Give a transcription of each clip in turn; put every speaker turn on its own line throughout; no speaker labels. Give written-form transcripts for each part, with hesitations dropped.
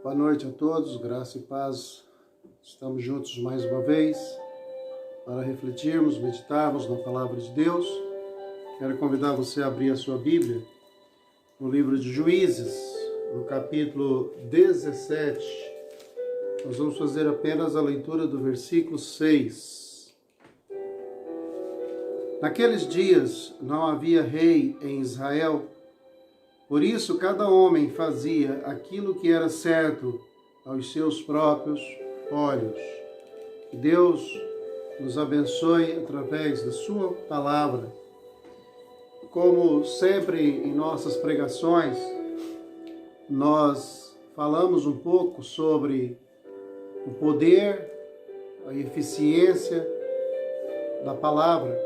Boa noite a todos, graça e paz. Estamos juntos mais uma vez para refletirmos, meditarmos na palavra de Deus. Quero convidar você a abrir a sua Bíblia no livro de Juízes, no capítulo 17. Nós vamos fazer apenas a leitura do versículo 6. Naqueles dias não havia rei em Israel. Por isso, cada homem fazia aquilo que era certo aos seus próprios olhos. Que Deus nos abençoe através da sua palavra. Como sempre em nossas pregações, nós falamos um pouco sobre o poder, a eficiência da palavra.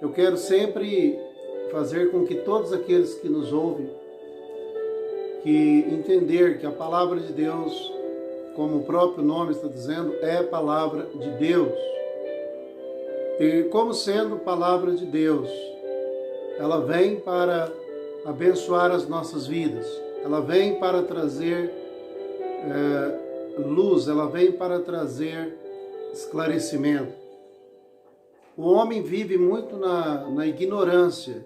Eu quero sempre fazer com que todos aqueles que nos ouvem, que entender que a palavra de Deus, como o próprio nome está dizendo, é a palavra de Deus. E como sendo palavra de Deus, ela vem para abençoar as nossas vidas, ela vem para trazer luz, ela vem para trazer esclarecimento. O homem vive muito na ignorância.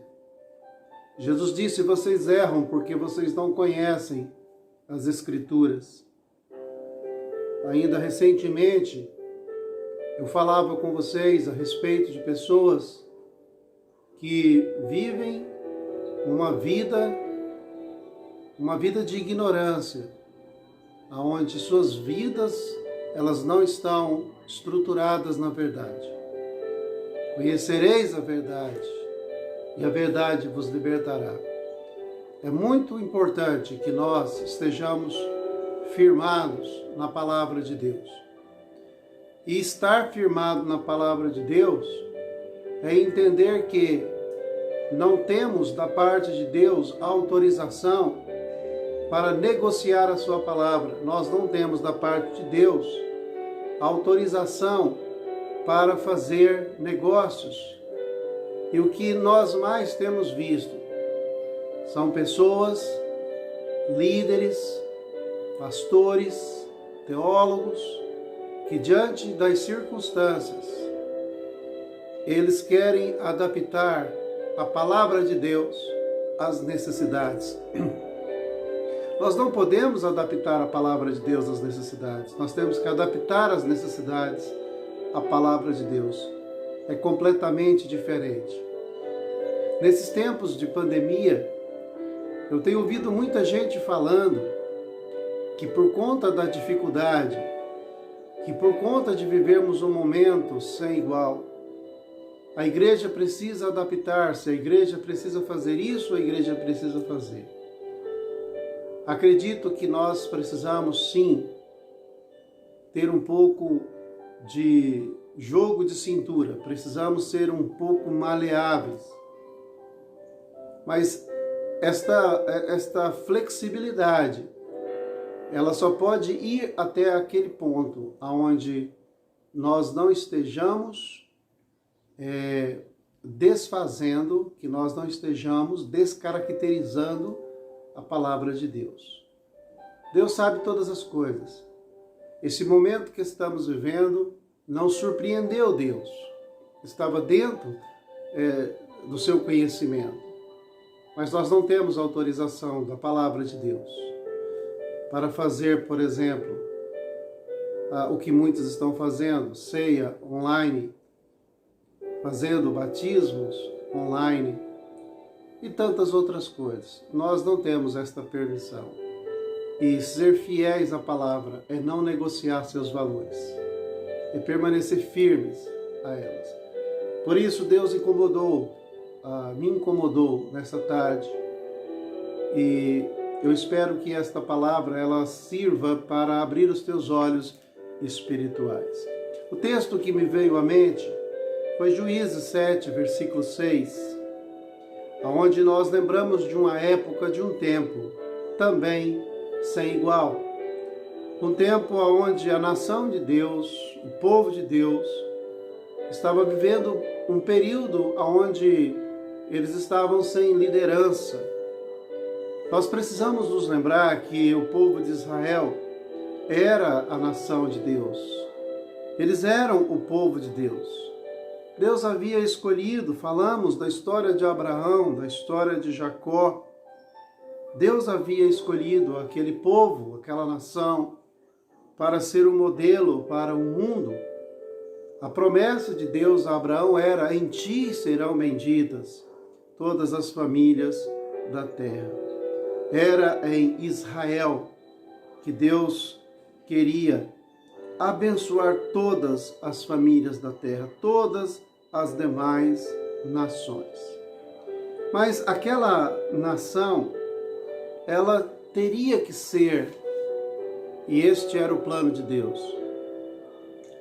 Jesus disse: vocês erram porque vocês não conhecem as Escrituras. Ainda recentemente, eu falava com vocês a respeito de pessoas que vivem uma vida de ignorância, onde suas vidas elas não estão estruturadas na verdade. Conhecereis a verdade, e a verdade vos libertará. É muito importante que nós estejamos firmados na palavra de Deus. E estar firmado na palavra de Deus é entender que não temos da parte de Deus autorização para negociar a sua palavra. Nós não temos da parte de Deus autorização para fazer negócios. E o que nós mais temos visto são pessoas, líderes, pastores, teólogos, que diante das circunstâncias, eles querem adaptar a palavra de Deus às necessidades. Nós não podemos adaptar a palavra de Deus às necessidades. Nós temos que adaptar as necessidades à palavra de Deus. É completamente diferente. Nesses tempos de pandemia, eu tenho ouvido muita gente falando que por conta da dificuldade, que por conta de vivermos um momento sem igual, a igreja precisa adaptar-se, a igreja precisa fazer isso, a igreja precisa fazer. Acredito que nós precisamos sim ter um pouco de jogo de cintura, precisamos ser um pouco maleáveis. Mas esta flexibilidade, ela só pode ir até aquele ponto onde nós não estejamos desfazendo, que nós não estejamos descaracterizando a palavra de Deus. Deus sabe todas as coisas. Esse momento que estamos vivendo não surpreendeu Deus. Estava dentro do seu conhecimento. Mas nós não temos autorização da palavra de Deus para fazer, por exemplo, o que muitos estão fazendo, ceia online, fazendo batismos online e tantas outras coisas. Nós não temos esta permissão. E ser fiéis à palavra é não negociar seus valores, é permanecer firmes a elas. Por isso Deus me incomodou nessa tarde, e eu espero que esta palavra ela sirva para abrir os teus olhos espirituais. O texto que me veio à mente foi Juízes 7, versículo 6, onde nós lembramos de uma época, de um tempo também sem igual. Um tempo onde a nação de Deus, o povo de Deus, estava vivendo um período onde eles estavam sem liderança. Nós precisamos nos lembrar que o povo de Israel era a nação de Deus. Eles eram o povo de Deus. Deus havia escolhido, falamos da história de Abraão, da história de Jacó. Deus havia escolhido aquele povo, aquela nação, para ser um modelo para o mundo. A promessa de Deus a Abraão era: em ti serão benditas todas as famílias da terra. Era em Israel que Deus queria abençoar todas as famílias da terra, todas as demais nações. Mas aquela nação, ela teria que ser, e este era o plano de Deus,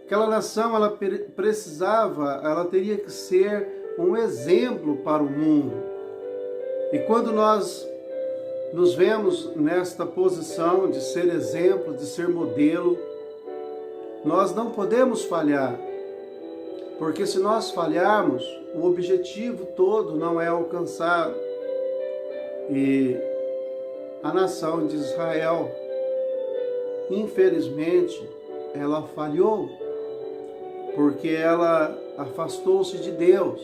aquela nação, ela precisava, ela teria que ser um exemplo para o mundo. E quando nós nos vemos nesta posição de ser exemplo, de ser modelo, nós não podemos falhar, porque se nós falharmos, o objetivo todo não é alcançado. E a nação de Israel, infelizmente, ela falhou, porque ela afastou-se de Deus,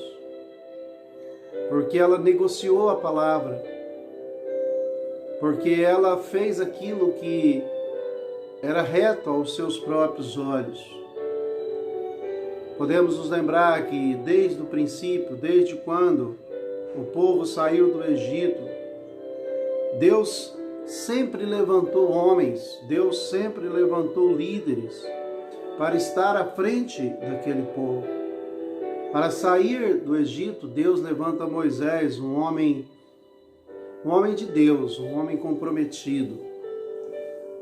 porque ela negociou a palavra, porque ela fez aquilo que era reto aos seus próprios olhos. Podemos nos lembrar que desde o princípio, desde quando o povo saiu do Egito, Deus sempre levantou homens, Deus sempre levantou líderes para estar à frente daquele povo. Para sair do Egito, Deus levanta Moisés, um homem de Deus, um homem comprometido.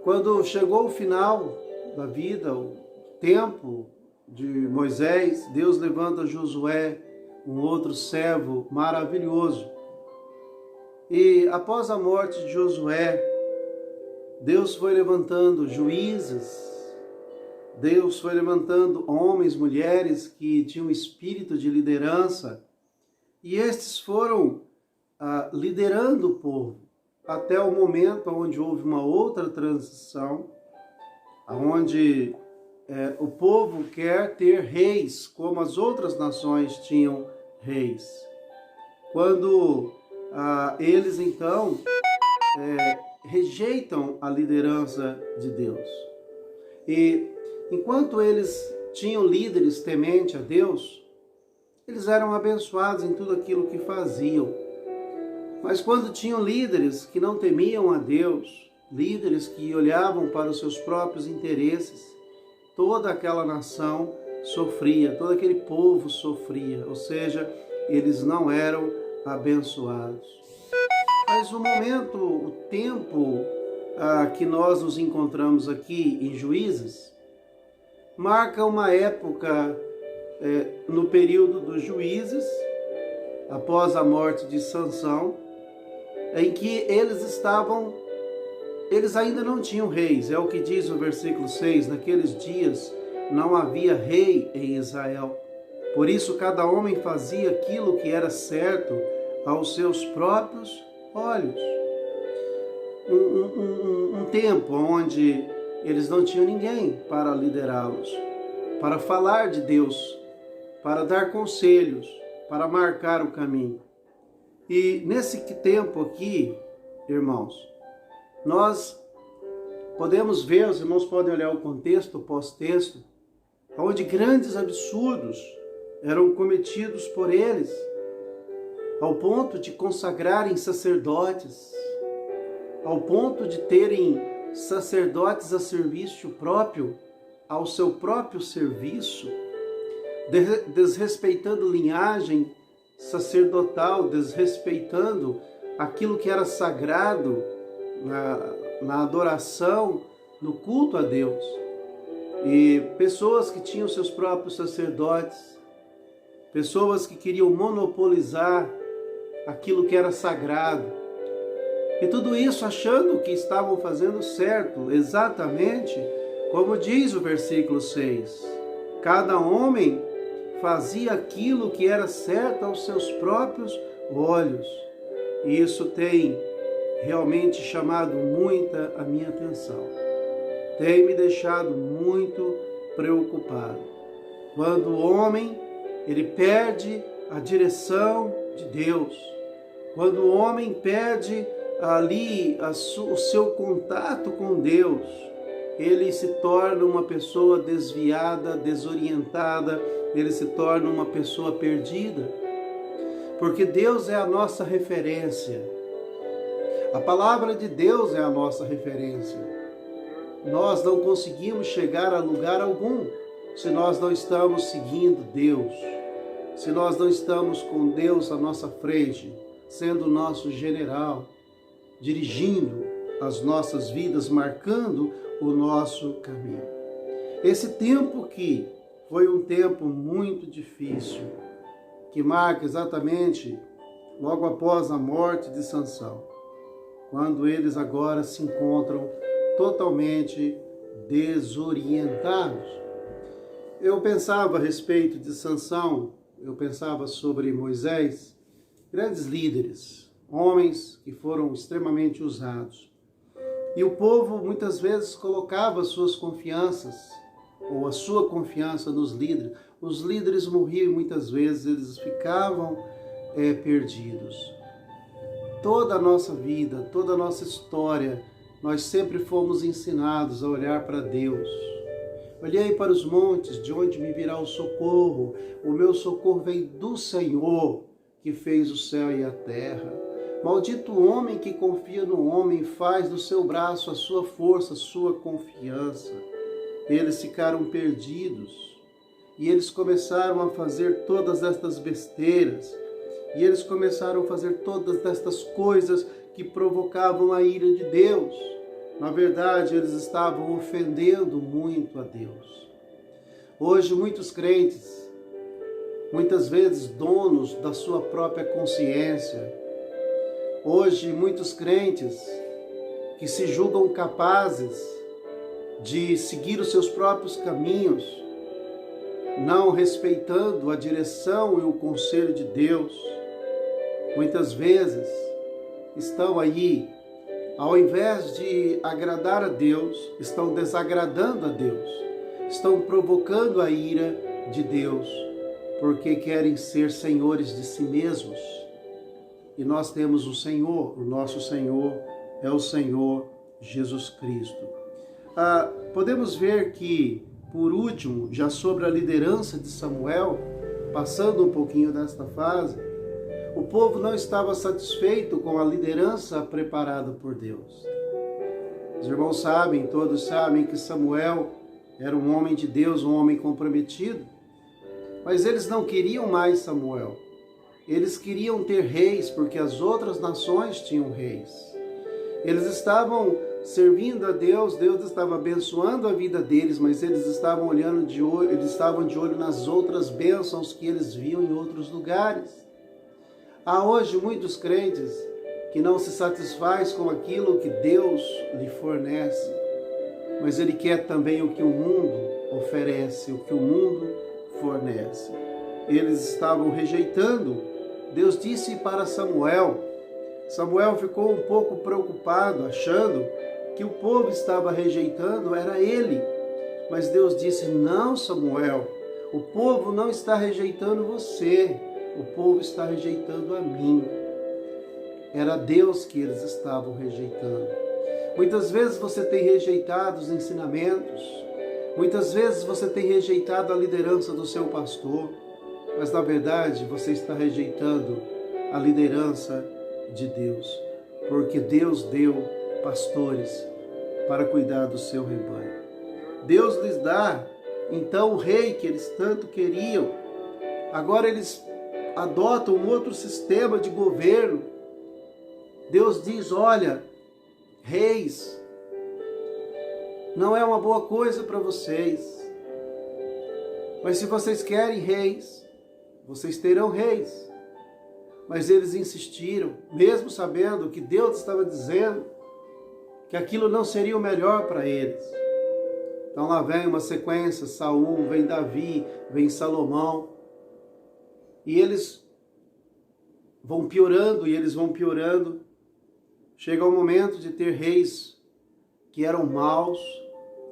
Quando chegou o final da vida, o tempo de Moisés, Deus levanta Josué, um outro servo maravilhoso. E após a morte de Josué, Deus foi levantando juízes, Deus foi levantando homens, mulheres que tinham espírito de liderança, e estes foram liderando o povo, até o momento onde houve uma outra transição, onde o povo quer ter reis, como as outras nações tinham reis. Quando eles então rejeitam a liderança de Deus. E enquanto eles tinham líderes tementes a Deus, eles eram abençoados em tudo aquilo que faziam. Mas quando tinham líderes que não temiam a Deus, líderes que olhavam para os seus próprios interesses, toda aquela nação sofria, todo aquele povo sofria, ou seja, eles não eram abençoados. Mas o momento, o tempo que nós nos encontramos aqui em Juízes, marca uma época no período dos juízes, após a morte de Sansão, em que eles ainda não tinham reis. É o que diz o versículo 6, naqueles dias não havia rei em Israel. Por isso cada homem fazia aquilo que era certo aos seus próprios olhos. Um tempo onde eles não tinham ninguém para liderá-los, para falar de Deus, para dar conselhos, para marcar o caminho. E nesse tempo aqui, irmãos, nós podemos ver, os irmãos podem olhar o contexto, o pós-texto, onde grandes absurdos eram cometidos por eles, ao ponto de consagrarem sacerdotes, ao ponto de terem sacerdotes a serviço próprio, ao seu próprio serviço, desrespeitando linhagem sacerdotal, desrespeitando aquilo que era sagrado na adoração, no culto a Deus. E pessoas que tinham seus próprios sacerdotes, pessoas que queriam monopolizar aquilo que era sagrado. E tudo isso achando que estavam fazendo certo, exatamente como diz o versículo 6. Cada homem fazia aquilo que era certo aos seus próprios olhos. E isso tem realmente chamado muita a minha atenção. Tem me deixado muito preocupado. Quando o homem, ele perde a direção de Deus, quando o homem perde ali o seu contato com Deus, ele se torna uma pessoa desviada, desorientada, ele se torna uma pessoa perdida, porque Deus é a nossa referência. A palavra de Deus é a nossa referência. Nós não conseguimos chegar a lugar algum se nós não estamos seguindo Deus, se nós não estamos com Deus à nossa frente, sendo o nosso general, dirigindo as nossas vidas, marcando o nosso caminho. Esse tempo que foi um tempo muito difícil, que marca exatamente logo após a morte de Sansão, quando eles agora se encontram totalmente desorientados. Eu pensava a respeito de Sansão, eu pensava sobre Moisés, grandes líderes, homens que foram extremamente usados. E o povo muitas vezes colocava suas confianças, ou a sua confiança nos líderes. Os líderes morriam e muitas vezes eles ficavam perdidos. Toda a nossa vida, toda a nossa história, nós sempre fomos ensinados a olhar para Deus. Olhei para os montes, de onde me virá o socorro. O meu socorro vem do Senhor, que fez o céu e a terra. Maldito o homem que confia no homem, faz do seu braço a sua força, a sua confiança. Eles ficaram perdidos e eles começaram a fazer todas estas besteiras. E eles começaram a fazer todas estas coisas que provocavam a ira de Deus. Na verdade, eles estavam ofendendo muito a Deus. Hoje, muitos crentes, muitas vezes donos da sua própria consciência, hoje, muitos crentes que se julgam capazes de seguir os seus próprios caminhos, não respeitando a direção e o conselho de Deus, muitas vezes estão aí, ao invés de agradar a Deus, estão desagradando a Deus, estão provocando a ira de Deus, porque querem ser senhores de si mesmos. E nós temos o Senhor, o nosso Senhor é o Senhor Jesus Cristo. Podemos ver que, por último, já sobre a liderança de Samuel, passando um pouquinho desta fase, o povo não estava satisfeito com a liderança preparada por Deus. Os irmãos sabem, todos sabem que Samuel era um homem de Deus, um homem comprometido, mas eles não queriam mais Samuel. Eles queriam ter reis, porque as outras nações tinham reis. Eles estavam servindo a Deus, Deus estava abençoando a vida deles, mas eles estavam estavam de olho nas outras bênçãos que eles viam em outros lugares. Há hoje muitos crentes que não se satisfaz com aquilo que Deus lhe fornece, mas ele quer também o que o mundo oferece, o que o mundo fornece. Eles estavam rejeitando. Deus disse para Samuel, Samuel ficou um pouco preocupado, achando que o povo estava rejeitando, era ele. Mas Deus disse, não, Samuel, o povo não está rejeitando você, o povo está rejeitando a mim. Era Deus que eles estavam rejeitando. Muitas vezes você tem rejeitado os ensinamentos, muitas vezes você tem rejeitado a liderança do seu pastor, mas na verdade você está rejeitando a liderança de Deus, porque Deus deu pastores para cuidar do seu rebanho. Deus lhes dá então o rei que eles tanto queriam. Agora eles adotam um outro sistema de governo. Deus diz, olha, reis, não é uma boa coisa para vocês, mas se vocês querem reis, vocês terão reis. Mas eles insistiram, mesmo sabendo que Deus estava dizendo que aquilo não seria o melhor para eles. Então lá vem uma sequência, Saul, vem Davi, vem Salomão, e eles vão piorando, chega o momento de ter reis que eram maus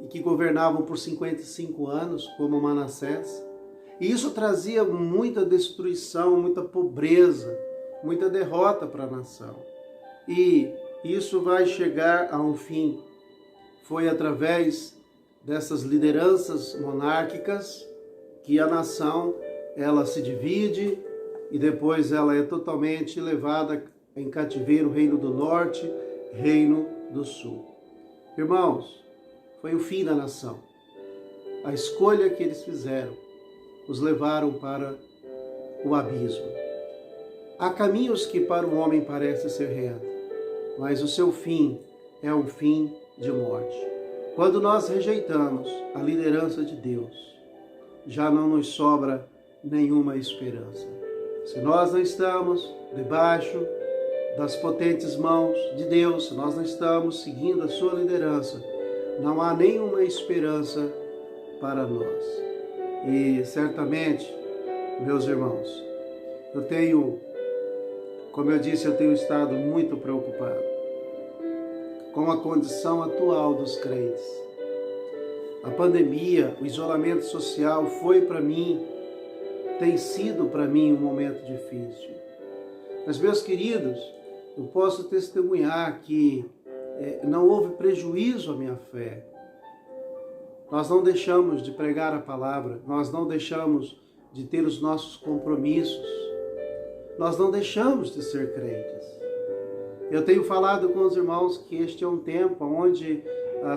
e que governavam por 55 anos, como Manassés. E isso trazia muita destruição, muita pobreza, muita derrota para a nação. E isso vai chegar a um fim. Foi através dessas lideranças monárquicas que a nação ela se divide e depois ela é totalmente levada em cativeiro, Reino do Norte, Reino do Sul. Irmãos, foi o fim da nação. A escolha que eles fizeram os levaram para o abismo. Há caminhos que para o homem parecem ser retos, mas o seu fim é um fim de morte. Quando nós rejeitamos a liderança de Deus, já não nos sobra nenhuma esperança. Se nós não estamos debaixo das potentes mãos de Deus, se nós não estamos seguindo a sua liderança, não há nenhuma esperança para nós. E certamente, meus irmãos, como eu disse, eu tenho estado muito preocupado com a condição atual dos crentes. A pandemia, o isolamento social tem sido para mim um momento difícil. Mas, meus queridos, eu posso testemunhar que não houve prejuízo à minha fé. Nós não deixamos de pregar a palavra, nós não deixamos de ter os nossos compromissos, nós não deixamos de ser crentes. Eu tenho falado com os irmãos que este é um tempo onde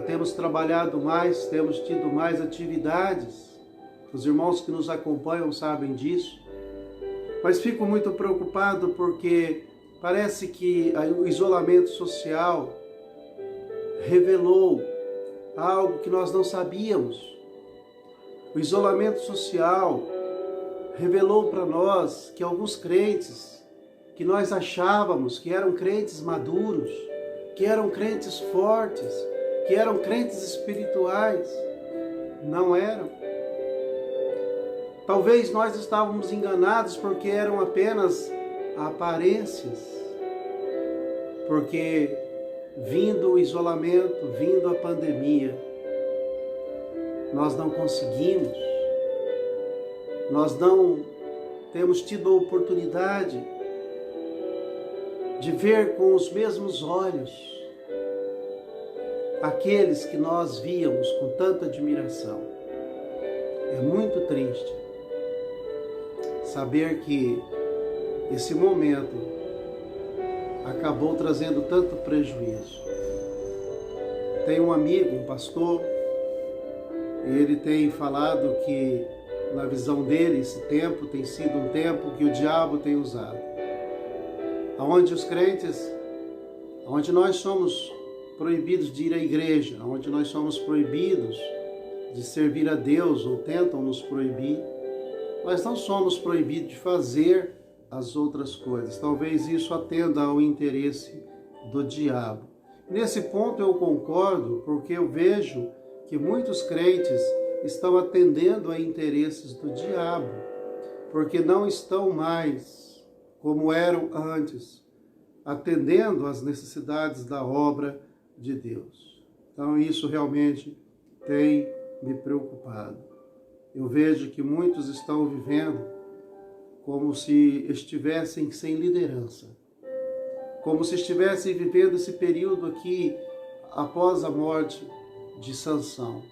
temos trabalhado mais, temos tido mais atividades. Os irmãos que nos acompanham sabem disso. Mas fico muito preocupado porque parece que o isolamento social revelou algo que nós não sabíamos. O isolamento social revelou para nós que alguns crentes que nós achávamos que eram crentes maduros, que eram crentes fortes, que eram crentes espirituais, não eram. Talvez nós estávamos enganados porque eram apenas aparências, porque vindo o isolamento, vindo a pandemia, nós não conseguimos, nós não temos tido a oportunidade de ver com os mesmos olhos aqueles que nós víamos com tanta admiração. É muito triste saber que esse momento acabou trazendo tanto prejuízo. Tem um amigo, um pastor, ele tem falado que na visão dele esse tempo tem sido um tempo que o diabo tem usado, onde os crentes, onde nós somos proibidos de ir à igreja, onde nós somos proibidos de servir a Deus ou tentam nos proibir, nós não somos proibidos de fazer as outras coisas. Talvez isso atenda ao interesse do diabo. Nesse ponto eu concordo, porque eu vejo que muitos crentes estão atendendo a interesses do diabo, porque não estão mais como eram antes, atendendo às necessidades da obra de Deus. Então isso realmente tem me preocupado. Eu vejo que muitos estão vivendo como se estivessem sem liderança, como se estivessem vivendo esse período aqui após a morte de Sansão.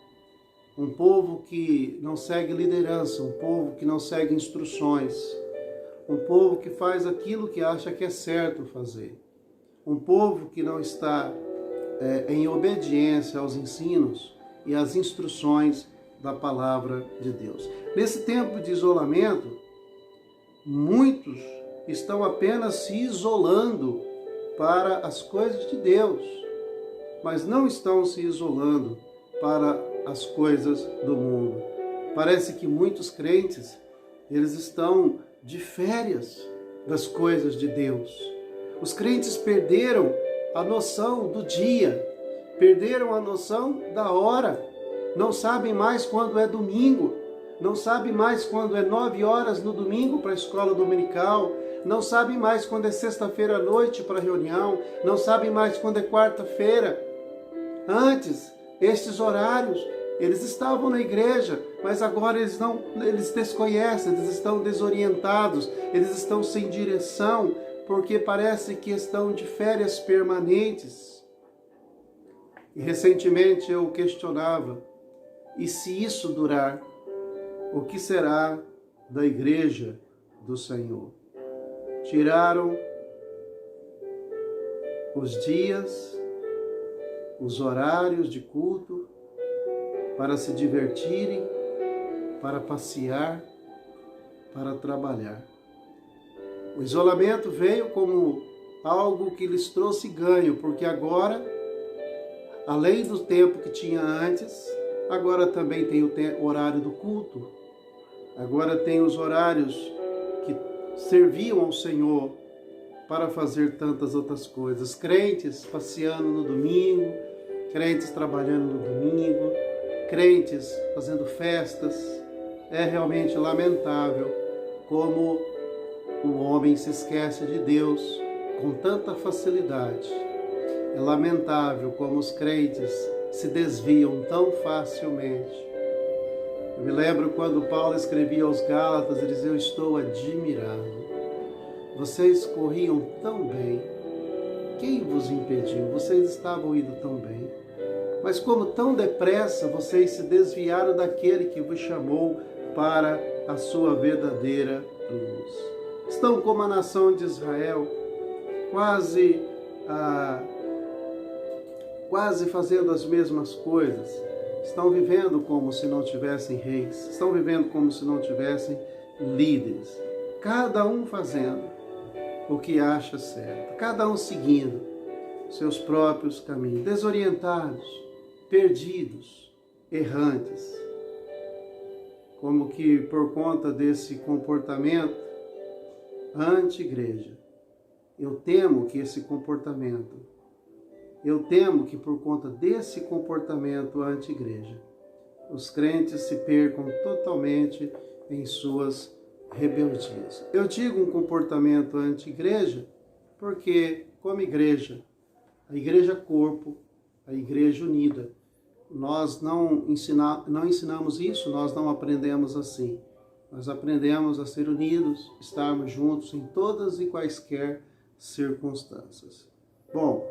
Um povo que não segue liderança, um povo que não segue instruções, um povo que faz aquilo que acha que é certo fazer, um povo que não está em obediência aos ensinos e às instruções da palavra de Deus. Nesse tempo de isolamento, muitos estão apenas se isolando para as coisas de Deus, mas não estão se isolando para as coisas do mundo. Parece que muitos crentes, eles estão de férias das coisas de Deus. Os crentes perderam a noção do dia, perderam a noção da hora, não sabem mais quando é domingo, não sabem mais quando é 9 horas no domingo para a escola dominical, não sabem mais quando é sexta-feira à noite para reunião, não sabem mais quando é quarta-feira. Antes, estes horários, eles estavam na igreja, mas agora eles desconhecem, eles estão desorientados, eles estão sem direção, porque parece que estão de férias permanentes. E recentemente eu questionava, e se isso durar, o que será da igreja do Senhor? Tiraram os dias, os horários de culto para se divertirem, para passear, para trabalhar. O isolamento veio como algo que lhes trouxe ganho, porque agora, além do tempo que tinha antes, agora também tem o horário do culto, agora tem os horários que serviam ao Senhor para fazer tantas outras coisas. Crentes passeando no domingo, crentes trabalhando no domingo, crentes fazendo festas. É realmente lamentável como o homem se esquece de Deus com tanta facilidade. É lamentável como os crentes se desviam tão facilmente. Eu me lembro quando Paulo escrevia aos Gálatas, ele dizia: eu estou admirado. Vocês corriam tão bem. Quem vos impediu? Vocês estavam indo tão bem. Mas como tão depressa vocês se desviaram daquele que vos chamou para a sua verdadeira luz. Estão como a nação de Israel, quase fazendo as mesmas coisas. Estão vivendo como se não tivessem reis, estão vivendo como se não tivessem líderes. Cada um fazendo o que acha certo, cada um seguindo seus próprios caminhos, desorientados, perdidos, errantes. Como que por conta desse comportamento anti-igreja, eu temo que por conta desse comportamento anti-igreja, os crentes se percam totalmente em suas rebeldias. Eu digo um comportamento anti-igreja porque, como igreja, a igreja corpo, a igreja unida, nós não ensinamos isso, nós não aprendemos assim. Nós aprendemos a ser unidos, estarmos juntos em todas e quaisquer circunstâncias. Bom,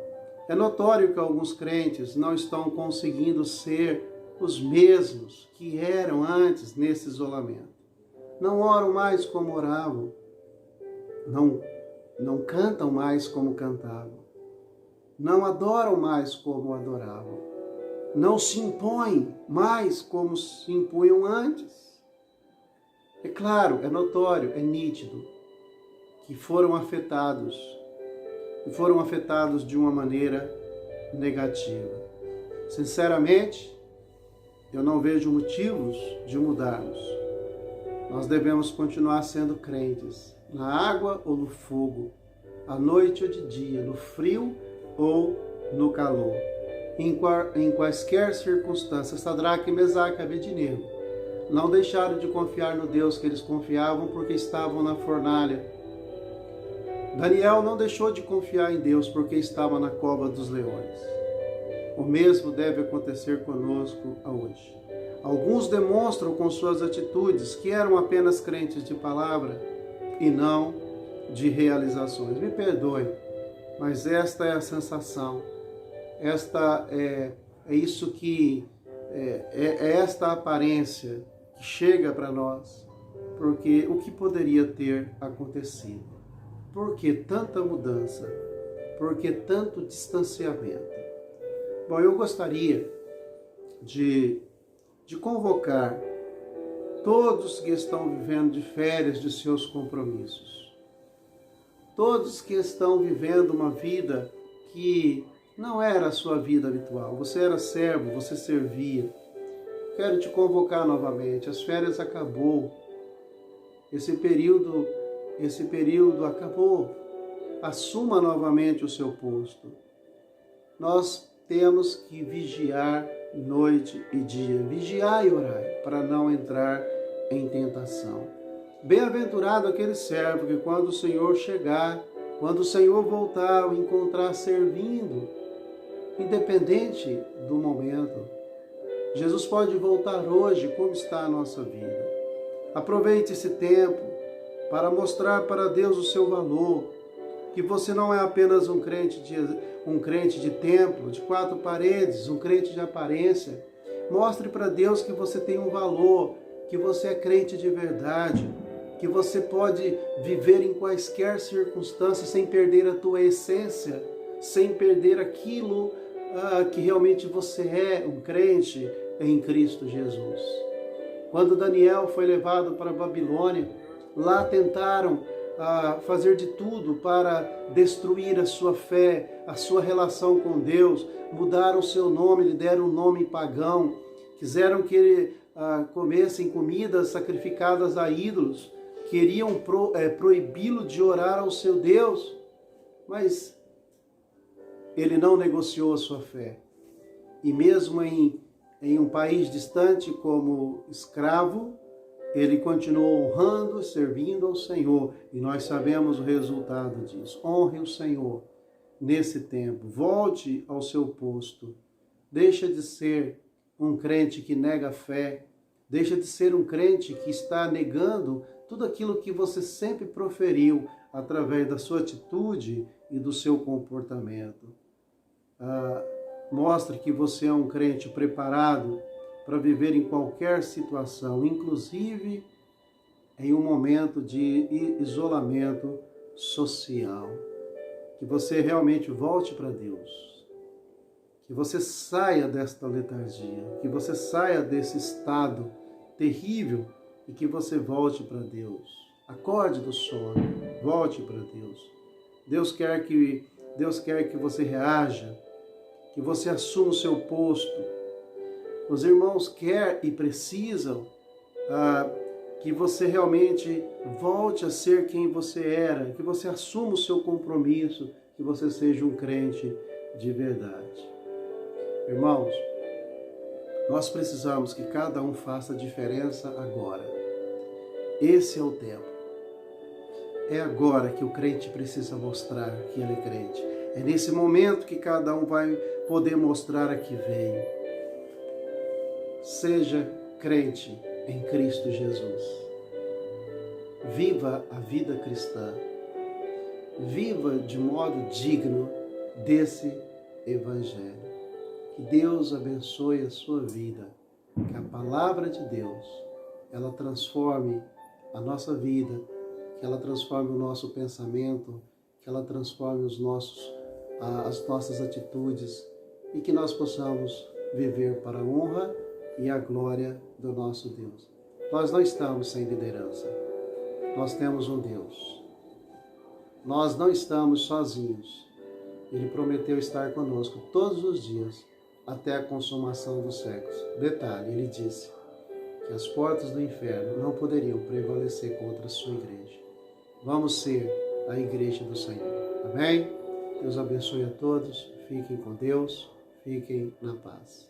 é notório que alguns crentes não estão conseguindo ser os mesmos que eram antes nesse isolamento. Não oram mais como oravam, não cantam mais como cantavam, não adoram mais como adoravam, não se impõem mais como se impunham antes. É claro, é notório, é nítido que foram afetados de uma maneira negativa. Sinceramente, eu não vejo motivos de mudarmos. Nós devemos continuar sendo crentes, na água ou no fogo, à noite ou de dia, no frio ou no calor. Em quaisquer circunstâncias, Sadraque, Mesaque e Abednego não deixaram de confiar no Deus que eles confiavam porque estavam na fornalha. Daniel não deixou de confiar em Deus porque estava na cova dos leões. O mesmo deve acontecer conosco hoje. Alguns demonstram com suas atitudes que eram apenas crentes de palavra e não de realizações. Me perdoe, mas esta é a sensação. Esta é isso que é esta aparência que chega para nós, porque o que poderia ter acontecido? Por que tanta mudança? Por que tanto distanciamento? Bom, eu gostaria de convocar todos que estão vivendo de férias de seus compromissos, todos que estão vivendo uma vida que não era a sua vida habitual. Você era servo, você servia. Quero te convocar novamente. As férias acabou. Esse período acabou. Assuma novamente o seu posto. Nós temos que vigiar noite e dia. Vigiar e orar para não entrar em tentação. Bem-aventurado aquele servo que quando o Senhor chegar, quando o Senhor voltar, o encontrar servindo, independente do momento. Jesus pode voltar hoje, como está a nossa vida. Aproveite esse tempo para mostrar para Deus o seu valor, que você não é apenas um crente de templo, de 4 paredes, um crente de aparência. Mostre para Deus que você tem um valor, que você é crente de verdade, que você pode viver em quaisquer circunstâncias sem perder a tua essência, sem perder aquilo que realmente você é, um crente em Cristo Jesus. Quando Daniel foi levado para a Babilônia, lá tentaram fazer de tudo para destruir a sua fé, a sua relação com Deus, mudaram o seu nome, lhe deram um nome pagão, quiseram que ele comessem comidas sacrificadas a ídolos, queriam proibi-lo de orar ao seu Deus, mas ele não negociou a sua fé. E mesmo em um país distante como escravo, ele continuou honrando e servindo ao Senhor. E nós sabemos o resultado disso. Honre o Senhor nesse tempo. Volte ao seu posto. Deixa de ser um crente que nega a fé. Deixa de ser um crente que está negando tudo aquilo que você sempre proferiu através da sua atitude e do seu comportamento. Mostre que você é um crente preparado para viver em qualquer situação, inclusive em um momento de isolamento social. Que você realmente volte para Deus. Que você saia desta letargia, que você saia desse estado terrível e que você volte para Deus. Acorde do sono, volte para Deus. Deus quer que você reaja, que você assuma o seu posto. Os irmãos querem e precisam que você realmente volte a ser quem você era, que você assuma o seu compromisso, que você seja um crente de verdade. Irmãos, nós precisamos que cada um faça a diferença agora. Esse é o tempo. É agora que o crente precisa mostrar que ele é crente. É nesse momento que cada um vai poder mostrar a que veio. Seja crente em Cristo Jesus. Viva a vida cristã. Viva de modo digno desse Evangelho. Que Deus abençoe a sua vida. Que a palavra de Deus, ela transforme a nossa vida, que ela transforme o nosso pensamento, que ela transforme as nossas atitudes e que nós possamos viver para a honra e a glória do nosso Deus. Nós não estamos sem liderança. Nós temos um Deus. Nós não estamos sozinhos. Ele prometeu estar conosco todos os dias até a consumação dos séculos. Detalhe, ele disse que as portas do inferno não poderiam prevalecer contra a sua igreja. Vamos ser a igreja do Senhor. Amém? Deus abençoe a todos. Fiquem com Deus. Fiquem na paz.